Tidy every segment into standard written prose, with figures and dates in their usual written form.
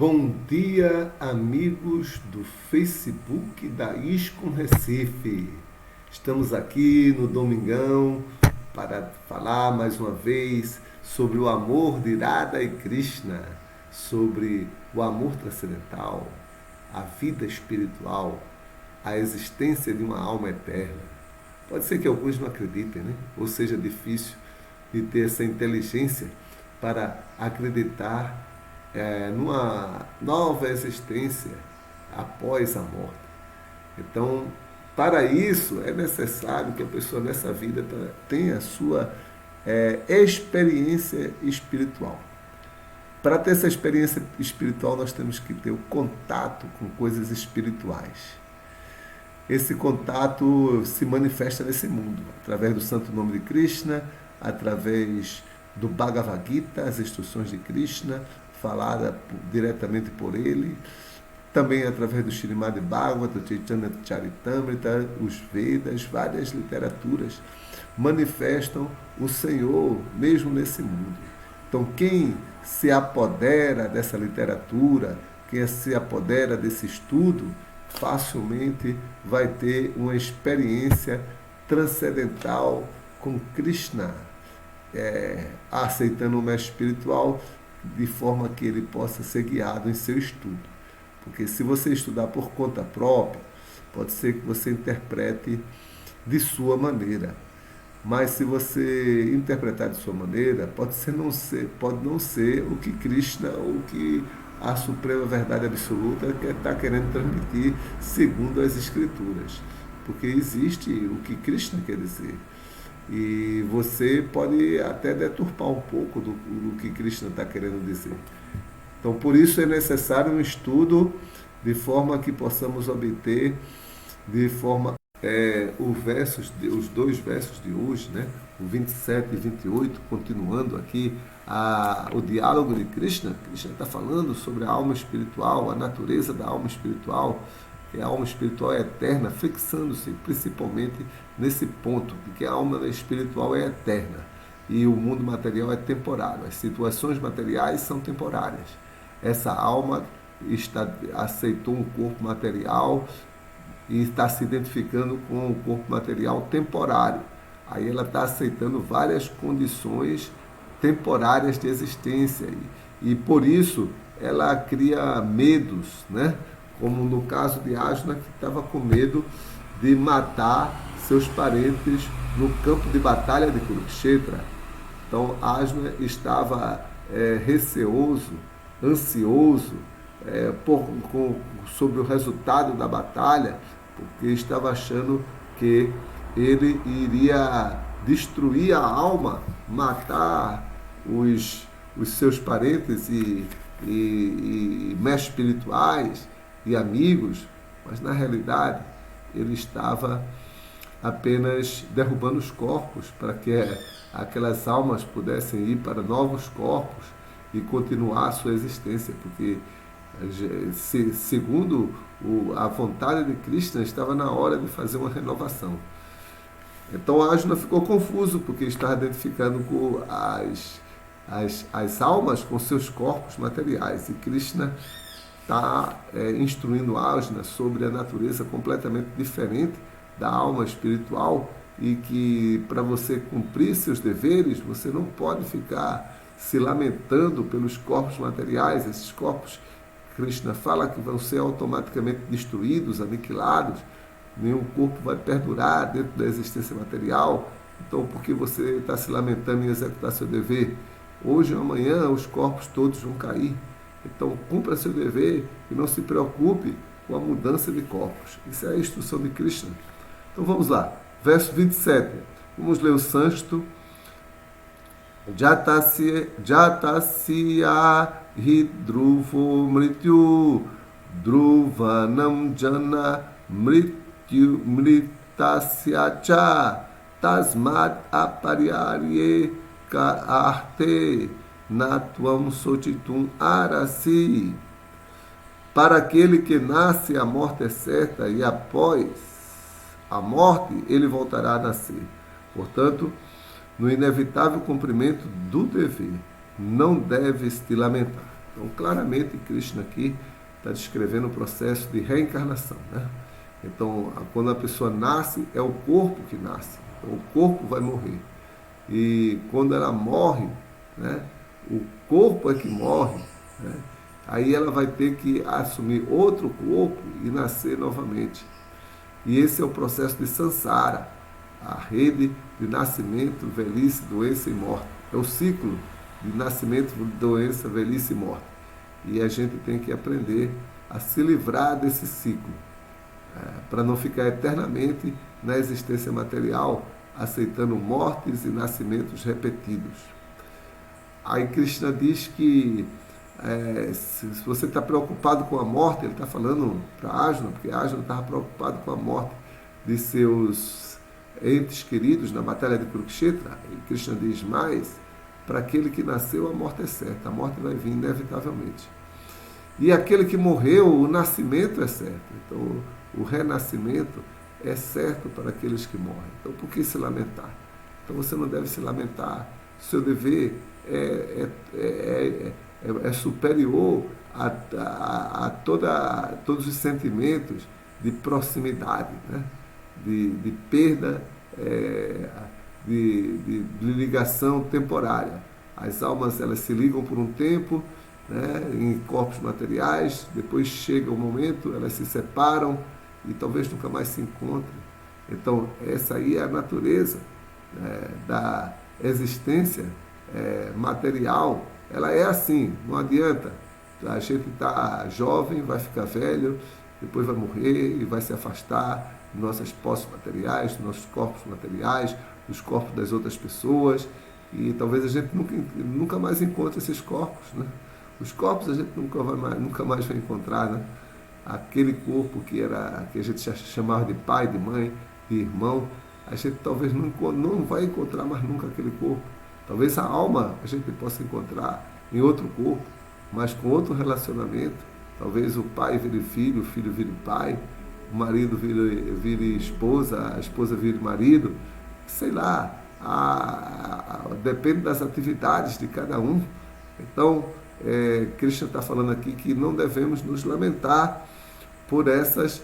Bom dia, amigos do Facebook da ISCOM Recife. Estamos aqui no Domingão para falar mais uma vez sobre o amor de Radha e Krishna, sobre o amor transcendental, a vida espiritual, a existência de uma alma eterna. Pode ser que alguns não acreditem, né? Ou seja difícil de ter essa inteligência para acreditar numa nova existência após a morte. Então, para isso, é necessário que a pessoa nessa vida tenha a sua experiência espiritual. Para ter essa experiência espiritual, nós temos que ter o contato com coisas espirituais. Esse contato se manifesta nesse mundo, através do santo nome de Krishna, através do Bhagavad Gita, as instruções de Krishna, falada diretamente por ele, também através do Srimad Bhagavatam, do Chaitanya Charitamrita, os Vedas, várias literaturas manifestam o Senhor mesmo nesse mundo. Então, quem se apodera dessa literatura, quem se apodera desse estudo, facilmente vai ter uma experiência transcendental com Krishna, aceitando o mestre espiritual de forma que ele possa ser guiado em seu estudo. Porque se você estudar por conta própria, pode ser que você interprete de sua maneira. Mas se você interpretar de sua maneira, pode não ser o que Krishna, o que a suprema verdade absoluta está querendo transmitir segundo as escrituras. Porque existe o que Krishna quer dizer. E você pode até deturpar um pouco do que Krishna está querendo dizer. Então, por isso é necessário um estudo de forma que possamos obter de forma os dois versos de hoje, né? O 27 e 28, continuando aqui o diálogo de Krishna. Krishna está falando sobre a alma espiritual, a natureza da alma espiritual, que a alma espiritual é eterna, fixando-se principalmente nesse ponto, de que a alma espiritual é eterna e o mundo material é temporário, as situações materiais são temporárias. Essa alma aceitou um corpo material e está se identificando com o corpo material temporário. Aí ela está aceitando várias condições temporárias de existência e por isso ela cria medos, né? Como no caso de Arjuna, que estava com medo de matar seus parentes no campo de batalha de Kurukshetra. Então Arjuna estava receoso, ansioso sobre o resultado da batalha, porque estava achando que ele iria destruir a alma, matar os seus parentes e mestres espirituais e amigos, mas na realidade ele estava apenas derrubando os corpos para que aquelas almas pudessem ir para novos corpos e continuar a sua existência, porque segundo a vontade de Krishna estava na hora de fazer uma renovação. Então Arjuna ficou confuso porque estava identificando com as almas com seus corpos materiais, e Krishna está instruindo Arjuna sobre a natureza completamente diferente da alma espiritual, e que para você cumprir seus deveres, você não pode ficar se lamentando pelos corpos materiais. Esses corpos, Krishna fala que vão ser automaticamente destruídos, aniquilados, nenhum corpo vai perdurar dentro da existência material. Então, por que você está se lamentando em executar seu dever? Hoje ou amanhã os corpos todos vão cair. Então, cumpra seu dever e não se preocupe com a mudança de corpos. Isso é a instrução de Krishna. Então, vamos lá. Verso 27. Vamos ler o sânscrito. Jatasya hidruvo mrityu druvanam jana mritasya cha tasmat aparyarye ka arte natvam sotitum arasi. Para aquele que nasce, a morte é certa, e após a morte ele voltará a nascer. Portanto, no inevitável cumprimento do dever, não deves te lamentar. Então, claramente, Krishna aqui está descrevendo o processo de reencarnação, né? Então, quando a pessoa nasce, é o corpo que nasce. Então, o corpo vai morrer. E quando ela morre, né, o corpo é que morre, né? Aí ela vai ter que assumir outro corpo e nascer novamente. E esse é o processo de Sansara, a rede de nascimento, velhice, doença e morte. É o ciclo de nascimento, doença, velhice e morte. E a gente tem que aprender a se livrar desse ciclo, para não ficar eternamente na existência material, aceitando mortes e nascimentos repetidos. Aí Krishna diz que se você está preocupado com a morte, ele está falando para Arjuna, porque Arjuna estava preocupado com a morte de seus entes queridos na batalha de Kurukshetra. E Krishna diz mais, para aquele que nasceu a morte é certa, a morte vai vir inevitavelmente. E aquele que morreu, o nascimento é certo. Então, o renascimento é certo para aqueles que morrem. Então, por que se lamentar? Então, você não deve se lamentar. Seu dever é superior a todos os sentimentos de proximidade, né? de perda, de ligação temporária. As almas elas se ligam por um tempo, né, em corpos materiais, depois chega o momento, elas se separam e talvez nunca mais se encontrem. Então, essa aí é a natureza da existência material. Ela é assim, não adianta. A gente está jovem, vai ficar velho, depois vai morrer e vai se afastar de nossas posses materiais, dos nossos corpos materiais, dos corpos das outras pessoas, e talvez a gente nunca mais encontre esses corpos, né? Os corpos a gente nunca mais vai encontrar, né? Aquele corpo que a gente chamava de pai, de mãe, de irmão, a gente talvez não vai encontrar mais nunca aquele corpo. Talvez a alma a gente possa encontrar em outro corpo, mas com outro relacionamento. Talvez o pai vire filho, o filho vire pai, o marido vire esposa, a esposa vire marido, sei lá, depende das atividades de cada um. Então, Krishna está falando aqui que não devemos nos lamentar por essas,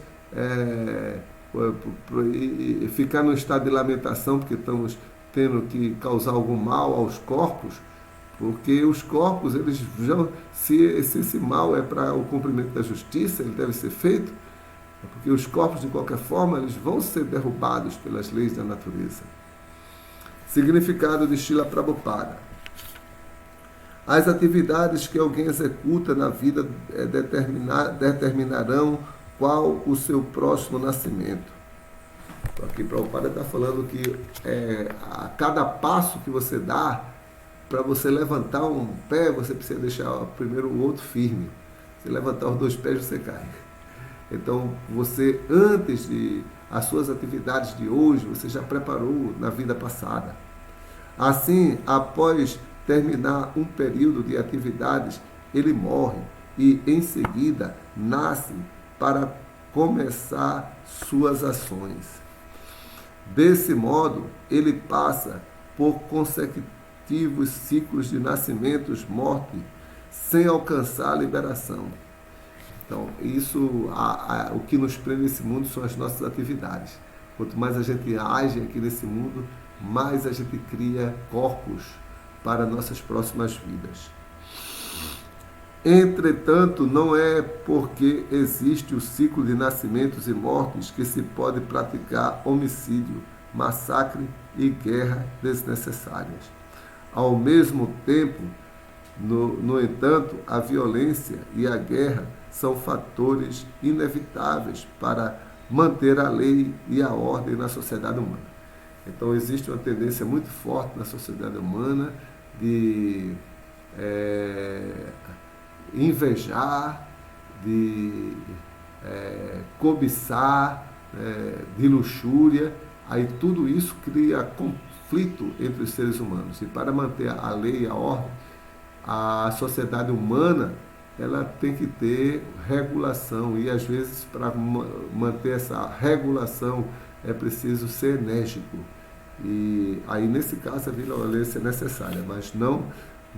ficar no estado de lamentação porque estamos tendo que causar algum mal aos corpos, porque os corpos, eles se esse mal é para o cumprimento da justiça, ele deve ser feito, porque os corpos, de qualquer forma, eles vão ser derrubados pelas leis da natureza. Significado de Srila Prabhupada. As atividades que alguém executa na vida determinarão qual o seu próximo nascimento. Então, aqui Prabhupada está falando que a cada passo que você dá, para você levantar um pé, você precisa deixar primeiro o outro firme. Se levantar os 2 pés, você cai. Então, você, antes de as suas atividades de hoje, você já preparou na vida passada. Assim, após terminar um período de atividades, ele morre e, em seguida, nasce para começar suas ações. Desse modo, ele passa por consecutivos ciclos de nascimentos, morte, sem alcançar a liberação. Então, o que nos prende nesse mundo são as nossas atividades. Quanto mais a gente age aqui nesse mundo, mais a gente cria corpos para nossas próximas vidas. Entretanto, não é porque existe o ciclo de nascimentos e mortes que se pode praticar homicídio, massacre e guerra desnecessárias. Ao mesmo tempo, no entanto, a violência e a guerra são fatores inevitáveis para manter a lei e a ordem na sociedade humana. Então, existe uma tendência muito forte na sociedade humana de invejar, de cobiçar, de luxúria. Aí tudo isso cria conflito entre os seres humanos. E para manter a lei e a ordem, a sociedade humana ela tem que ter regulação. E às vezes, para manter essa regulação, é preciso ser enérgico. E aí, nesse caso, a violência é necessária, mas não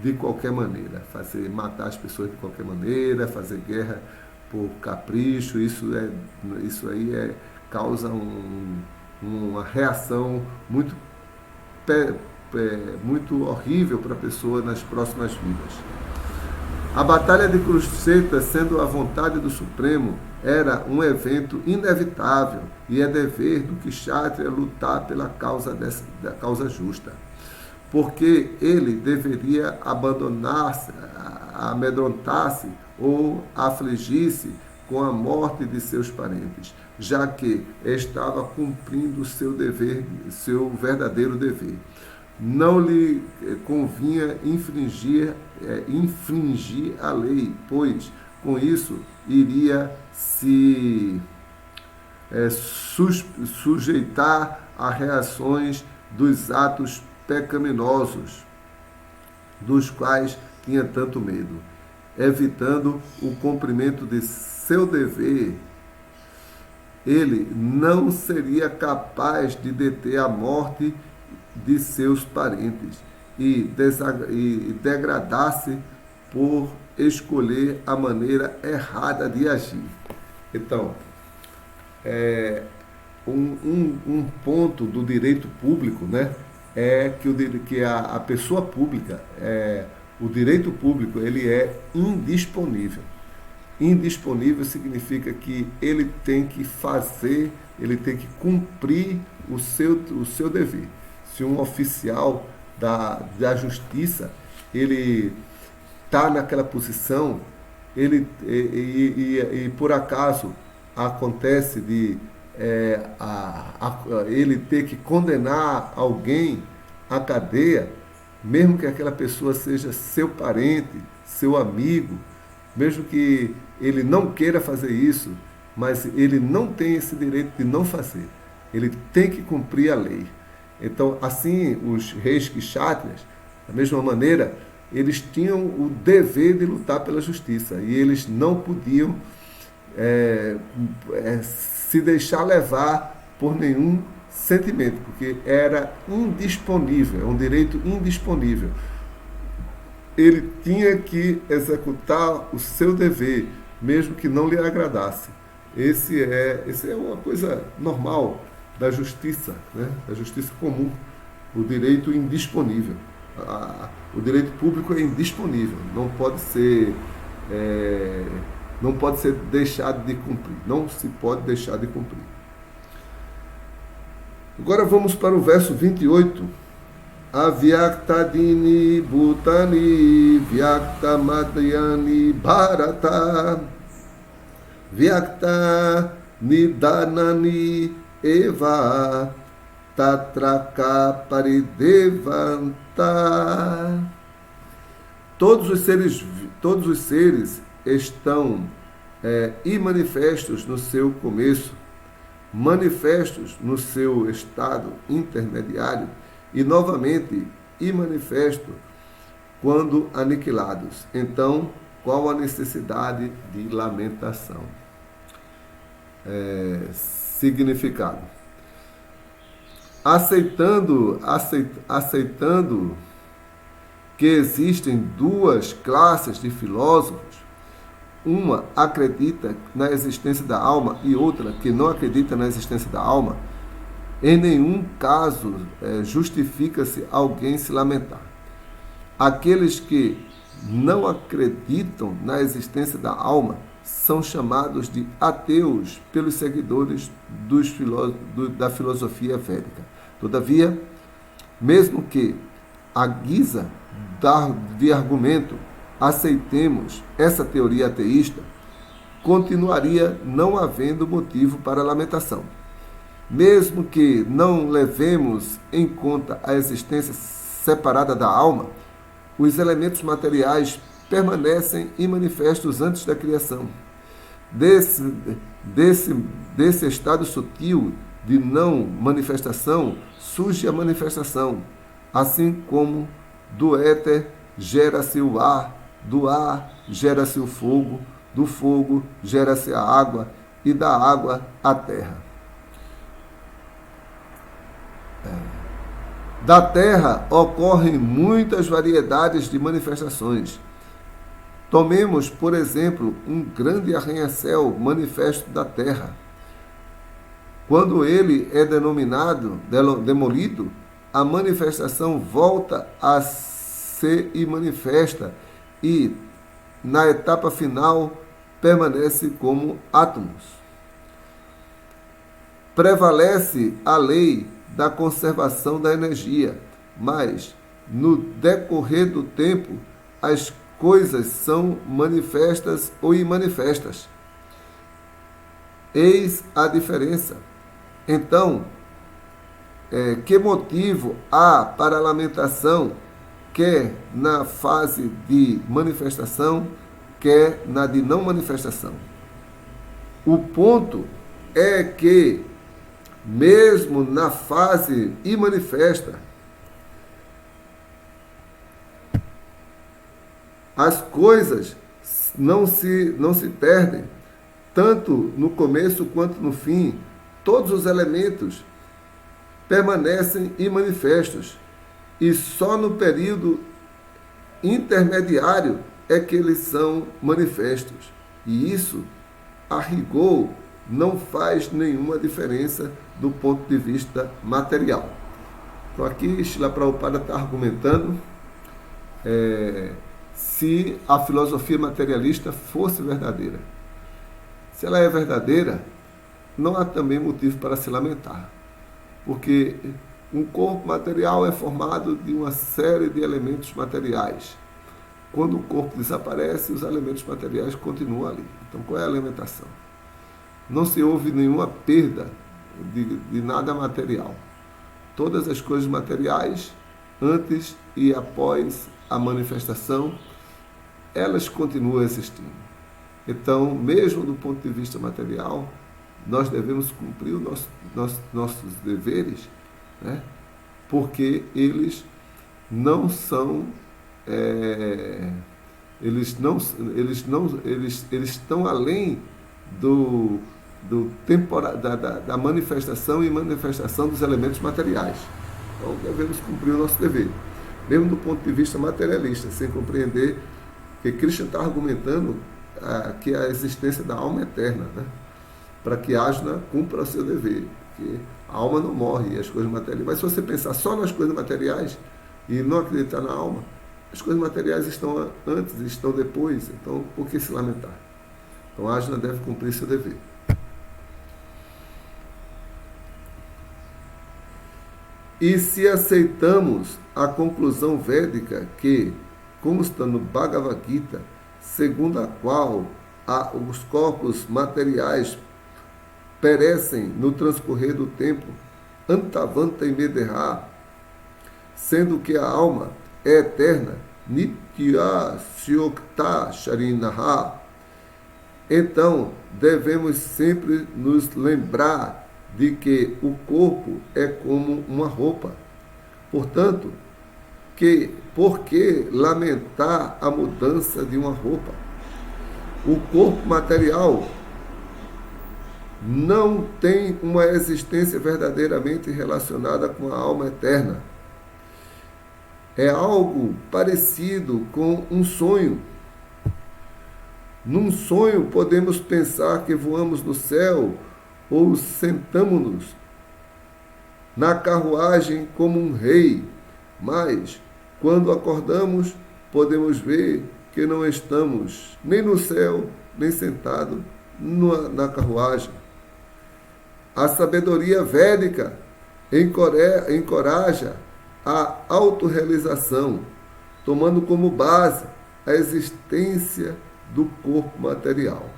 de qualquer maneira, matar as pessoas de qualquer maneira, fazer guerra por capricho, isso aí causa uma reação muito horrível para a pessoa nas próximas vidas. A Batalha de Kurukshetra, sendo a vontade do Supremo, era um evento inevitável e é dever do Kshatriya lutar pela da causa justa, porque ele deveria abandonar-se, amedrontar-se ou afligir-se com a morte de seus parentes, já que estava cumprindo seu dever, seu verdadeiro dever. Não lhe convinha infringir a lei, pois com isso iria se sujeitar a reações dos atos pecaminosos, dos quais tinha tanto medo, evitando o cumprimento de seu dever. Ele não seria capaz de deter a morte de seus parentes e degradar-se por escolher a maneira errada de agir. Então, um ponto do direito público, né, é que a pessoa pública, o direito público, ele é indisponível. Indisponível significa que ele tem que cumprir o seu dever. Se um oficial da justiça, ele está naquela posição, e por acaso acontece de ele ter que condenar alguém à cadeia, mesmo que aquela pessoa seja seu parente, seu amigo, mesmo que ele não queira fazer isso, mas ele não tem esse direito de não fazer. Ele tem que cumprir a lei. Então, assim, os reis kshatriyas, da mesma maneira, eles tinham o dever de lutar pela justiça e eles não podiam se deixar levar por nenhum sentimento, porque era indisponível, é um direito indisponível. Ele tinha que executar o seu dever, mesmo que não lhe agradasse. Esse é uma coisa normal da justiça, né? Da justiça comum, o direito indisponível. O direito público é indisponível, não pode ser deixado de cumprir, não se pode deixar de cumprir. Agora vamos para o verso 28. Avyaktadini bhutani vyakta madhyani bharata vyakta nidanani eva tatraka paridevanta. Todos os seres estão imanifestos no seu começo, manifestos no seu estado intermediário e novamente imanifesto quando aniquilados. Então, qual a necessidade de lamentação? Significado: aceitando que existem duas classes de filósofos, uma acredita na existência da alma e outra que não acredita na existência da alma, em nenhum caso justifica-se alguém se lamentar. Aqueles que não acreditam na existência da alma são chamados de ateus pelos seguidores da filosofia védica. Todavia, mesmo que, à guisa de argumento, aceitemos essa teoria ateísta, continuaria não havendo motivo para lamentação. Mesmo que não levemos em conta a existência separada da alma, os elementos materiais permanecem imanifestos antes da criação. Desse estado sutil de não manifestação surge a manifestação, assim como do éter gera-se o ar, do ar gera-se o fogo, do fogo gera-se a água e da água a terra. Da Terra ocorrem muitas variedades de manifestações. Tomemos, por exemplo, um grande arranha-céu manifesto da Terra. Quando ele é demolido, a manifestação volta a se manifesta e, na etapa final, permanece como átomos. Prevalece a lei da conservação da energia, mas, no decorrer do tempo, as coisas são manifestas ou imanifestas. Eis a diferença. Então, que motivo há para a lamentação, quer na fase de manifestação, quer na de não manifestação? O ponto é que, mesmo na fase imanifesta, as coisas não se perdem, tanto no começo quanto no fim. Todos os elementos permanecem imanifestos, e só no período intermediário é que eles são manifestos. E isso, a rigor, não faz nenhuma diferença do ponto de vista material. Então aqui Srila Prabhupada está argumentando se a filosofia materialista fosse verdadeira. Se ela é verdadeira, não há também motivo para se lamentar, porque um corpo material é formado de uma série de elementos materiais. Quando o corpo desaparece, os elementos materiais continuam ali. Então, qual é a lamentação? Não se houve nenhuma perda de nada material. Todas as coisas materiais, antes e após a manifestação, elas continuam existindo. Então, mesmo do ponto de vista material, nós devemos cumprir os nossos deveres, né? Porque eles não são, eles estão além da manifestação e manifestação dos elementos materiais. Então devemos cumprir o nosso dever, mesmo do ponto de vista materialista, sem compreender que Krishna está argumentando que a existência da alma é eterna, né? Para que Ajna cumpra o seu dever, porque a alma não morre e as coisas materiais. Mas se você pensar só nas coisas materiais e não acreditar na alma, as coisas materiais estão antes e estão depois, então por que se lamentar? Então Ajna deve cumprir seu dever. E se aceitamos a conclusão védica que consta no Bhagavad Gita, segundo a qual os corpos materiais perecem no transcorrer do tempo, antavanta e medeha, sendo que a alma é eterna, nitya syokta sharinaha. Então, devemos sempre nos lembrar de que o corpo é como uma roupa. Portanto, por que lamentar a mudança de uma roupa? O corpo material não tem uma existência verdadeiramente relacionada com a alma eterna. É algo parecido com um sonho. Num sonho podemos pensar que voamos no céu ou sentamo-nos na carruagem como um rei, mas quando acordamos podemos ver que não estamos nem no céu, nem sentados na carruagem. A sabedoria védica encoraja a autorrealização, tomando como base a existência do corpo material.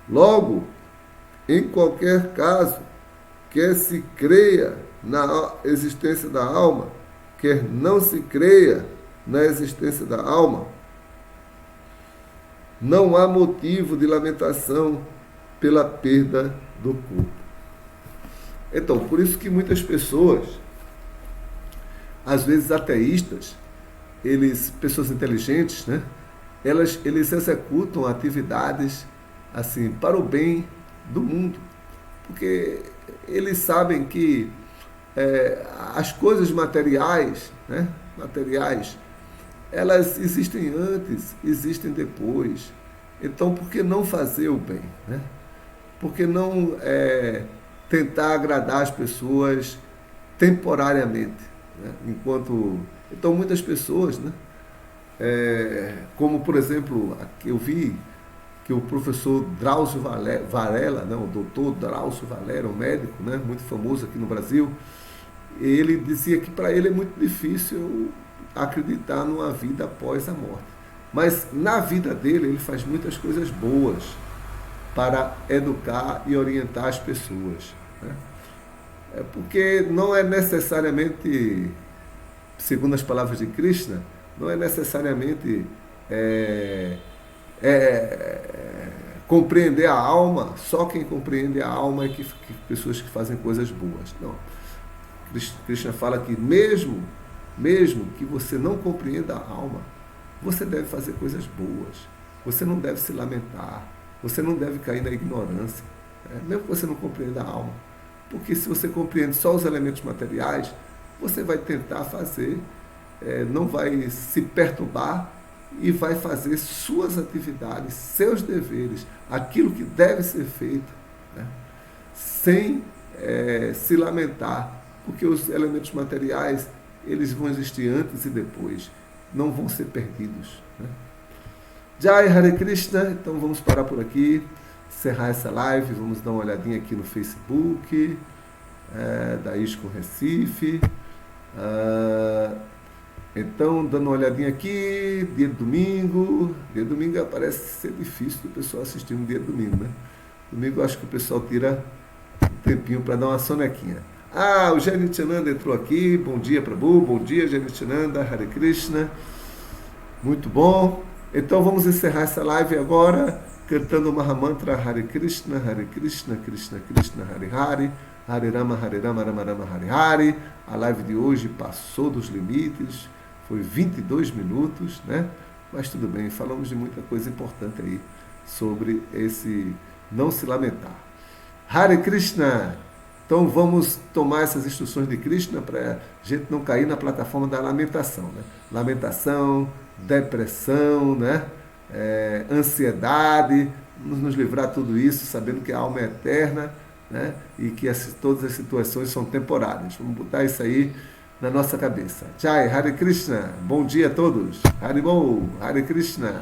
Logo, em qualquer caso, quer se creia na existência da alma, quer não se creia na existência da alma, não há motivo de lamentação pela perda do corpo. Então, por isso que muitas pessoas, às vezes ateístas, pessoas inteligentes, né? Eles executam atividades assim para o bem do mundo, porque eles sabem que as coisas materiais, né? Materiais, elas existem antes, existem depois. Então, por que não fazer o bem, né? Por que não tentar agradar as pessoas temporariamente, né? Então, muitas pessoas, né? Como, por exemplo, aqui eu vi que o professor Drauzio Varela, né? O doutor Drauzio Varela, um médico, né? Muito famoso aqui no Brasil, ele dizia que para ele é muito difícil acreditar numa vida após a morte. Mas na vida dele, ele faz muitas coisas boas para educar e orientar as pessoas, né? Porque não é necessariamente, segundo as palavras de Krishna, não é necessariamente é, compreender a alma, só quem compreende a alma é que pessoas que fazem coisas boas. Não. Krishna fala que mesmo que você não compreenda a alma, você deve fazer coisas boas. Você não deve se lamentar. Você não deve cair na ignorância, né? Mesmo que você não compreenda a alma. Porque se você compreende só os elementos materiais, você vai tentar fazer, não vai se perturbar e vai fazer suas atividades, seus deveres, aquilo que deve ser feito, né? Sem se lamentar, porque os elementos materiais, eles vão existir antes e depois, não vão ser perdidos, né? Jai Hare Krishna, então vamos parar por aqui, encerrar essa live, vamos dar uma olhadinha aqui no Facebook, da ISCOM Recife. Então, dando uma olhadinha aqui, dia de domingo parece ser difícil do pessoal assistir um dia de domingo, né? Domingo eu acho que o pessoal tira um tempinho para dar uma sonequinha. O Janityananda entrou aqui, bom dia Prabhu, bom dia Janityananda, Hare Krishna, muito bom. Então vamos encerrar essa live agora, cantando o Mahamantra Hare Krishna, Krishna Krishna, Hare Hare, Hare Rama, Rama Rama, Hare Hare. A live de hoje passou dos limites, foi 22 minutos, né? Mas tudo bem, falamos de muita coisa importante aí, sobre esse não se lamentar. Hare Krishna! Então vamos tomar essas instruções de Krishna para a gente não cair na plataforma da lamentação, né? Lamentação, depressão, né? Ansiedade, nos livrar de tudo isso, sabendo que a alma é eterna, né? E que todas as situações são temporárias. Vamos botar isso aí na nossa cabeça. Jai, Hare Krishna, bom dia a todos. Haribol, Hare Krishna.